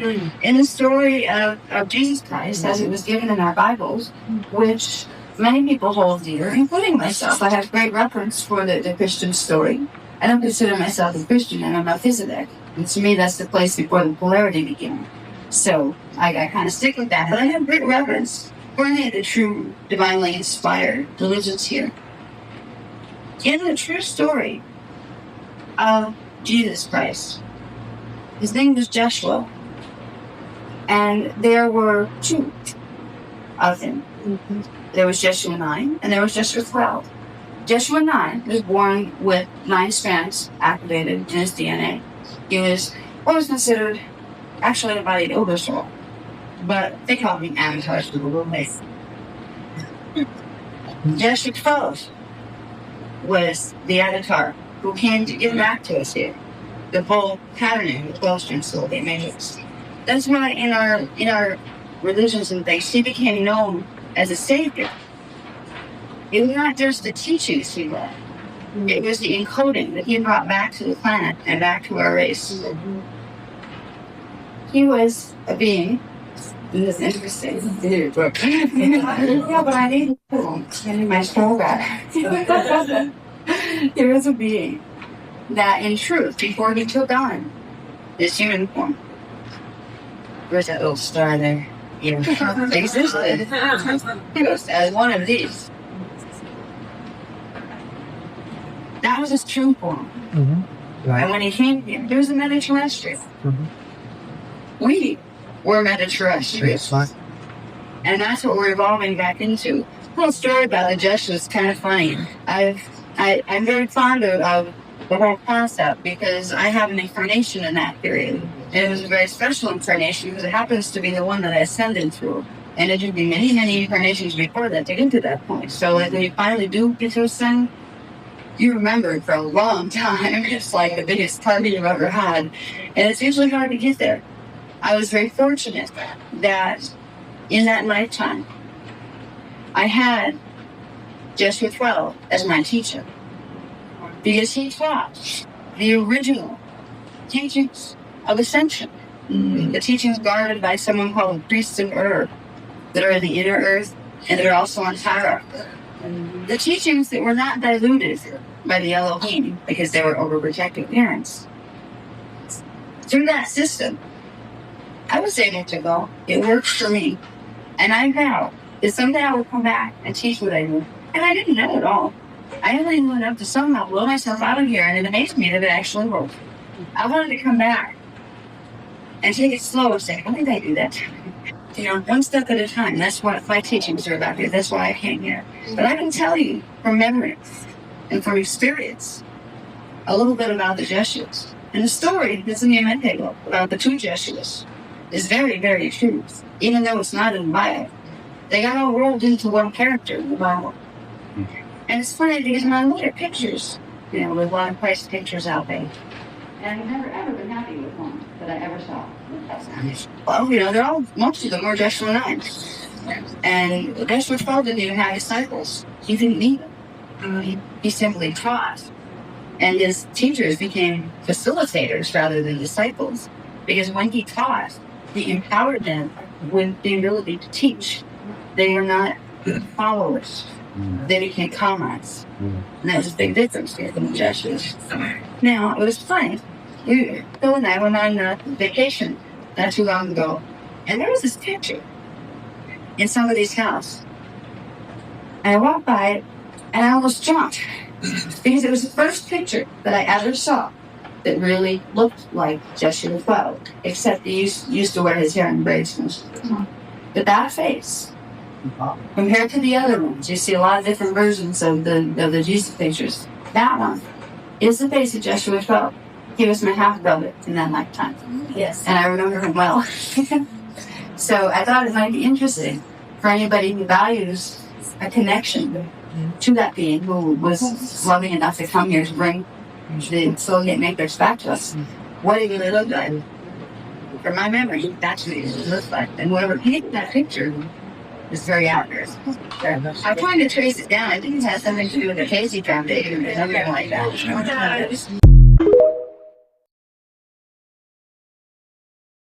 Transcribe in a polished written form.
in the story of Jesus Christ as it was given in our Bibles, which many people hold dear, including myself. I have great reverence for the Christian story. I don't consider myself a Christian, and I'm a Melchizedek. And to me, that's the place before the polarity began. So I kind of stick with that. But I have great reverence for any of the true divinely inspired religions here. In the true story of Jesus Christ, his name was Joshua, and there were two of him. There was Joshua 9, and there was Joshua 12. Joshua 9 was born with 9 strands activated in his DNA. He was what was considered actually about an older soul, but they called him avatars for the little bit. Joshua 12 was the avatar who came to give back to us here the whole patterning of the 12-string soul, the matrix. That's why in our religions and things, he became known as a savior. It was not just the teachings he led. It was the encoding that he brought back to the planet and back to our race. He was a being. This is interesting. Yeah, but I need my soul back. He was a being that, in truth, before he took on this human form, where's that little star there? Yeah, existed. He was as one of these. That was his true form. Right. And when he came here, there was a Meta-terrestrial. We were Meta-terrestrials. And that's what we're evolving back into. The whole story about the Joshua is kind of funny. I'm very fond of the whole concept because I have an incarnation in that period. And it was a very special incarnation because it happens to be the one that I ascended through. And it would be many, many incarnations before that to get to that point. So when you finally do get to ascend, you remember it for a long time. It's like the biggest party you've ever had. And it's usually hard to get there. I was very fortunate that in that lifetime, I had Joshua 12 as my teacher. Because he taught the original teachings of ascension. The teachings guarded by someone called the priests of Ur, that are in the inner earth, and that are also on Tyra. The teachings that were not diluted by the Elohim because they were overprotective parents. Through that system, I was able to go. It worked for me. And I vow that someday I will come back and teach what I knew. And I didn't know it all. I only knew enough to somehow blow myself out of here, and it amazed me that it actually worked. I wanted to come back and take it slow and say, how did I do that? One step at a time. That's what my teachings are about here. That's why I came here. But I can tell you from memory and from experience a little bit about the Joshuas. And the story that's in the Amenhotep about the two Joshuas is very, very true. Even though it's not in the Bible, they got all rolled into one character in the Bible. And it's funny because when I look at pictures, with a lot of price pictures out there, and I've never ever been happy with one that I ever saw. Well, they're all, most of them are Joshua 9. And Joshua 12 didn't even have disciples. He didn't need them. He simply taught. And his teachers became facilitators rather than disciples. Because when he taught, he empowered them with the ability to teach. They were not followers. They became comrades. And that was a big difference here from the Jesuits. Now, it was funny. Phil and I went on vacation not too long ago, and there was this picture in somebody's house. And I walked by it, and I almost jumped because it was the first picture that I ever saw that really looked like Joshua 12, except he used to wear his hair in braids. But that face, compared to the other ones, you see a lot of different versions of the Jesus pictures. That one is the face of Joshua 12. He was my half-brother in that lifetime. Yes. And I remember him well. So I thought it might be interesting for anybody who values a connection to that being who was loving enough to come here to bring the Soviet makers back to us. What did he really look like? From my memory, that's what he looked like. And whoever painted that picture is very accurate. I'm trying to trace it down. I think it has something to do with the Casey Foundation or something like that.